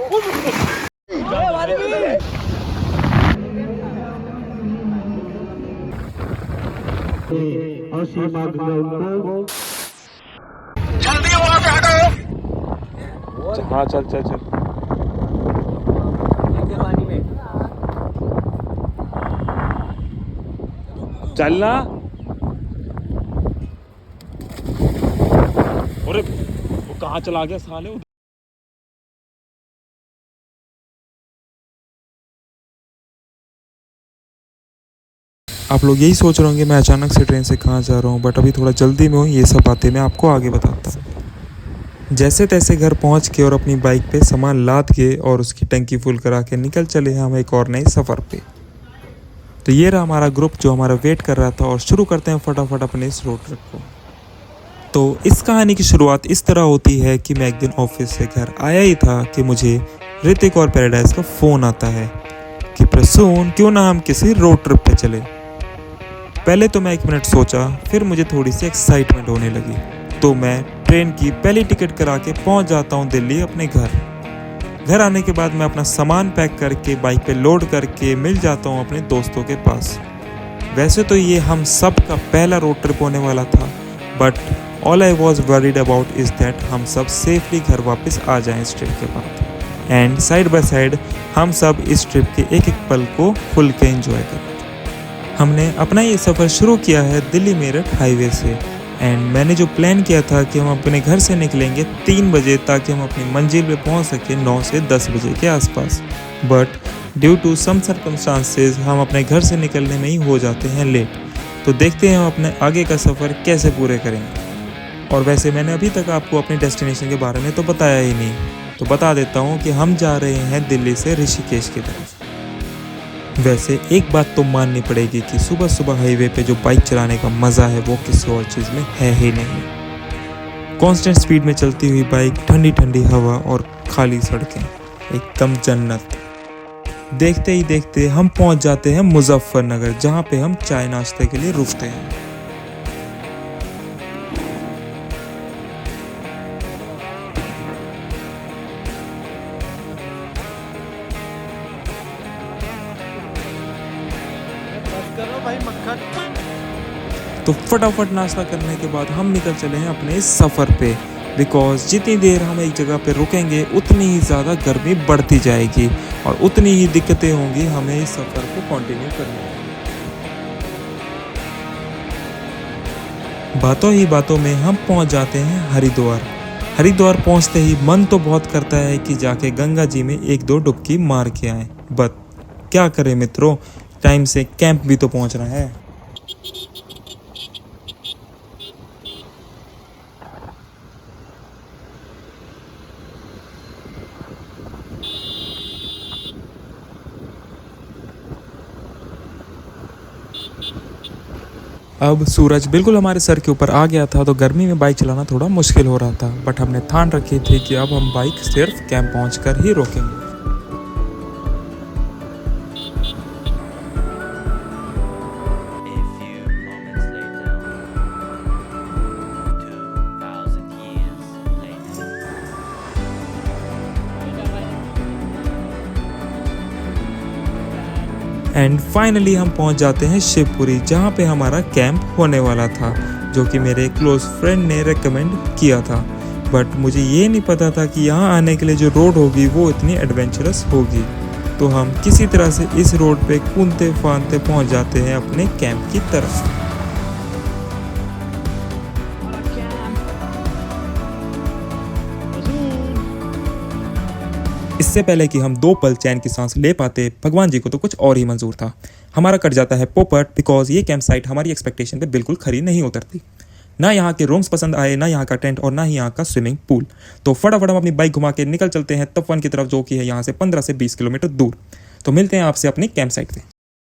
जल्दी वहां से हटो। हाँ चल चल चल। चलना। अरे वो कहाँ चला गया साले। आप लोग यही सोच रहे होंगे मैं अचानक से ट्रेन से कहाँ जा रहा हूँ, बट अभी थोड़ा जल्दी में हूँ। ये सब बातें मैं आपको आगे बताता हूँ। जैसे तैसे घर पहुँच के और अपनी बाइक पे सामान लाद के और उसकी टंकी फुल करा के निकल चले हैं हम एक और नए सफ़र पे। तो ये रहा हमारा ग्रुप जो हमारा वेट कर रहा था, और शुरू करते हैं फटाफट अपने इस रोड ट्रिप को। तो इस कहानी की शुरुआत इस तरह होती है कि मैं एक दिन ऑफिस से घर आया ही था कि मुझे ऋतिक और पैराडाइज का फ़ोन आता है कि प्रसून क्यों ना हम किसी रोड ट्रिप पे चले। पहले तो मैं 1 मिनट सोचा, फिर मुझे थोड़ी सी एक्साइटमेंट होने लगी। तो मैं ट्रेन की पहली टिकट करा के पहुंच जाता हूं दिल्ली अपने घर। घर आने के बाद मैं अपना सामान पैक करके बाइक पे लोड करके मिल जाता हूं अपने दोस्तों के पास। वैसे तो ये हम सब का पहला रोड ट्रिप होने वाला था, but all I was worried about is that हम सब सेफली घर वापस आ जाएं इस ट्रिप के बाद। एंड साइड बाय साइड हम सब इस ट्रिप के एक एक पल को खुल के एंजॉय करें। हमने अपना ये सफ़र शुरू किया है दिल्ली मेरठ हाईवे से। एंड मैंने जो प्लान किया था कि हम अपने घर से निकलेंगे 3 बजे ताकि हम अपनी मंजिल पे पहुंच सकें 9 से 10 बजे के आसपास। But due to some circumstances हम अपने घर से निकलने में ही हो जाते हैं लेट। तो देखते हैं हम अपने आगे का सफ़र कैसे पूरे करेंगे। और वैसे मैंने अभी तक आपको अपने डेस्टिनेशन के बारे में तो बताया ही नहीं, तो बता देता हूँ कि हम जा रहे हैं दिल्ली से ऋषिकेश की तरफ। वैसे एक बात तो माननी पड़ेगी कि सुबह सुबह हाईवे पे जो बाइक चलाने का मज़ा है वो किसी और चीज़ में है ही नहीं। कांस्टेंट स्पीड में चलती हुई बाइक, ठंडी ठंडी हवा और खाली सड़कें, एकदम जन्नत। देखते ही देखते हम पहुंच जाते हैं मुजफ्फरनगर, जहां पे हम चाय नाश्ते के लिए रुकते हैं। तो फटाफट नाश्ता करने के बाद हम निकल चले हैं अपने इस सफ़र पे, बिकॉज जितनी देर हम एक जगह पे रुकेंगे उतनी ही ज़्यादा गर्मी बढ़ती जाएगी और उतनी ही दिक्कतें होंगी हमें इस सफ़र को कंटिन्यू करने में। बातों ही बातों में हम पहुंच जाते हैं हरिद्वार। हरिद्वार पहुंचते ही मन तो बहुत करता है कि जाके गंगा जी में 1-2 डुबकी मार के आएँ, बट क्या करें मित्रों, टाइम से कैंप भी तो पहुंचना है। अब सूरज बिल्कुल हमारे सर के ऊपर आ गया था, तो गर्मी में बाइक चलाना थोड़ा मुश्किल हो रहा था, बट हमने ठान रखी थी कि अब हम बाइक सिर्फ कैंप पहुंचकर ही रोकेंगे। एंड फाइनली हम पहुंच जाते हैं शिवपुरी, जहां पे हमारा कैंप होने वाला था, जो कि मेरे क्लोज फ्रेंड ने रेकमेंड किया था। बट मुझे ये नहीं पता था कि यहाँ आने के लिए जो रोड होगी वो इतनी एडवेंचरस होगी। तो हम किसी तरह से इस रोड पे कूदते फांदते पहुंच जाते हैं अपने कैंप की तरफ। इससे पहले कि हम 2 पल चैन की सांस ले पाते, भगवान जी को तो कुछ और ही मंजूर था। हमारा कट जाता है पोपट, बिकॉज ये कैंप साइट हमारी एक्सपेक्टेशन पे बिल्कुल खरी नहीं उतरती। ना यहाँ के रूम्स पसंद आए, ना यहाँ का टेंट और ना ही यहाँ का स्विमिंग पूल। तो फटाफट हम अपनी बाइक घुमा के निकल चलते हैं तपवन की तरफ, जो कि है यहाँ से 15 से 20 किलोमीटर दूर। तो मिलते हैं आपसे अपनी कैंप साइट पे।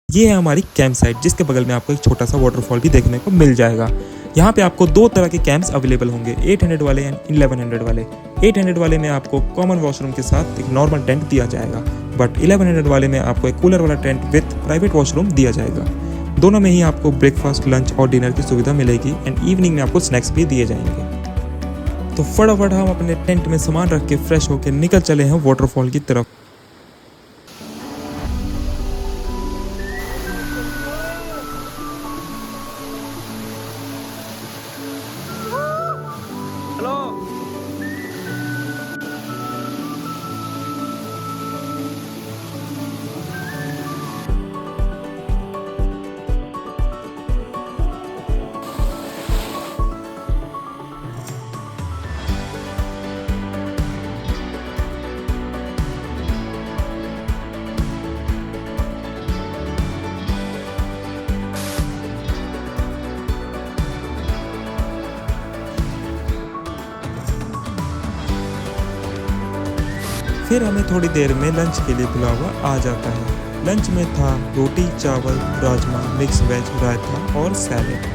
ये है हमारी कैंप साइट, जिसके बगल में आपको एक छोटा सा वाटरफॉल भी देखने को मिल जाएगा। यहाँ पे आपको 2 तरह के कैंप्स अवेलेबल होंगे, 800 वाले एंड 1100 वाले। 800 वाले में आपको कॉमन वॉशरूम के साथ एक नॉर्मल टेंट दिया जाएगा, बट 1100 वाले में आपको एक कूलर वाला टेंट विथ प्राइवेट वॉशरूम दिया जाएगा। दोनों में ही आपको ब्रेकफास्ट, लंच और डिनर की सुविधा मिलेगी एंड इवनिंग में आपको स्नैक्स भी दिए जाएंगे। तो फटाफट हम अपने टेंट में सामान रख के फ्रेश होकर निकल चले हैं वाटरफॉल की तरफ। फिर हमें थोड़ी देर में लंच के लिए बुलावा आ जाता है। लंच में था रोटी, चावल, राजमा, मिक्स वेज, रायता और सैलेड,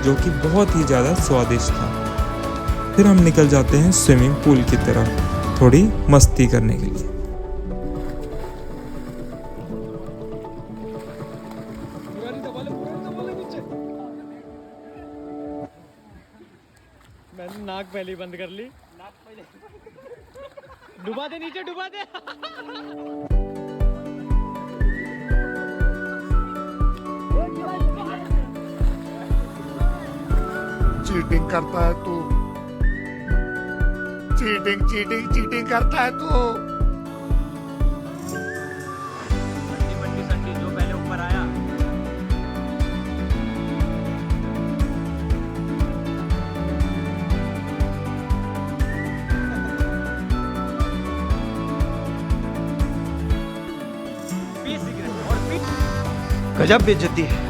जो कि बहुत ही ज़्यादा स्वादिष्ट था। फिर हम निकल जाते हैं स्विमिंग पूल की तरफ थोड़ी मस्ती करने के लिए। मैंने नाक पहले बंद कर ली। डुबा दे नीचे, डुबा दे। चीटिंग करता है तू, चीटिंग चीटिंग चीटिंग करता है तू। बंटी संटी जो पहले ऊपर आया। गजब बेइज्जती है।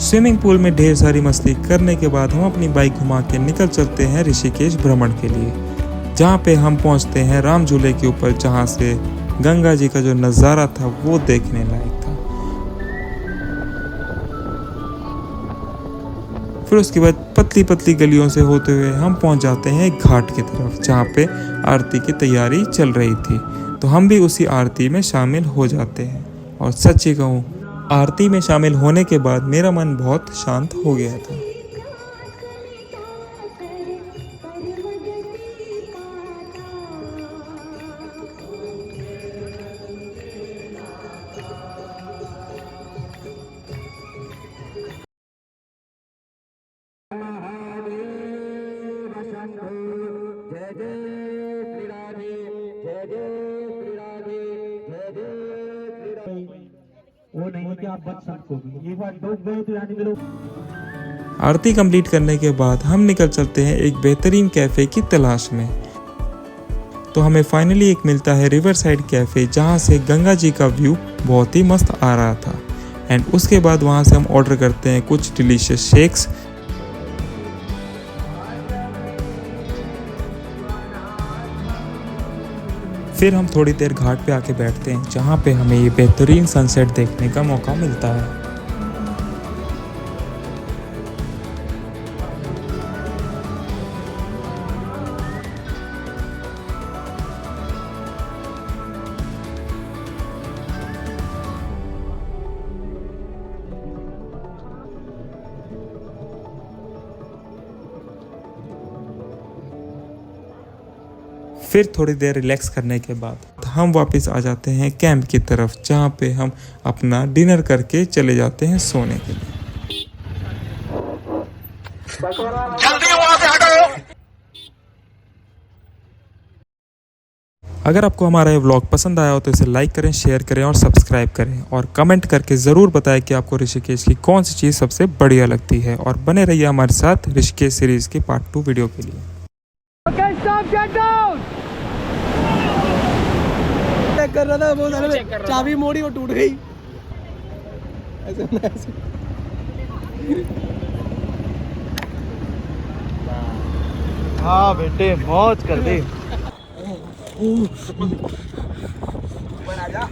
स्विमिंग पूल में ढेर सारी मस्ती करने के बाद हम अपनी बाइक घुमा के निकल चलते हैं ऋषिकेश भ्रमण के लिए, जहाँ पे हम पहुँचते हैं राम झूले के ऊपर, जहाँ से गंगा जी का जो नज़ारा था वो देखने लायक था। फिर उसके बाद पतली पतली गलियों से होते हुए हम पहुँच जाते हैं एक घाट की तरफ, जहाँ पे आरती की तैयारी चल रही थी। तो हम भी उसी आरती में शामिल हो जाते हैं, और सच्ची कहूँ आरती में शामिल होने के बाद मेरा मन बहुत शांत हो गया था। वो नहीं कि आप बच सकोगे, एक बार डूब गए तो यानी मिलो। आरती कंप्लीट करने के बाद हम निकल चलते हैं एक बेहतरीन कैफ़े की तलाश में। तो हमें फाइनली एक मिलता है रिवर साइड कैफ़े, जहाँ से गंगा जी का व्यू बहुत ही मस्त आ रहा था। एंड उसके बाद वहाँ से हम ऑर्डर करते हैं कुछ डिलीशियस शेक्स। फिर हम थोड़ी देर घाट पे आके बैठते हैं, जहाँ पे हमें ये बेहतरीन सनसेट देखने का मौका मिलता है। फिर थोड़ी देर रिलैक्स करने के बाद हम वापस आ जाते हैं कैंप की तरफ, जहाँ पे हम अपना डिनर करके चले जाते हैं सोने के लिए। जल्दी वहां से हटो। अगर आपको हमारा ये व्लॉग पसंद आया हो तो इसे लाइक करें, शेयर करें और सब्सक्राइब करें, और कमेंट करके ज़रूर बताएं कि आपको ऋषिकेश की कौन सी चीज़ सबसे बढ़िया लगती है। और बने रहिए हमारे साथ ऋषिकेश सीरीज़ के पार्ट 2 वीडियो के लिए। Okay, stop, get down. Check कर रहा था वो सारे चाबी मोड़ी वो टूट गई। ऐसे हाँ बेटे मौज कर दे। बना जा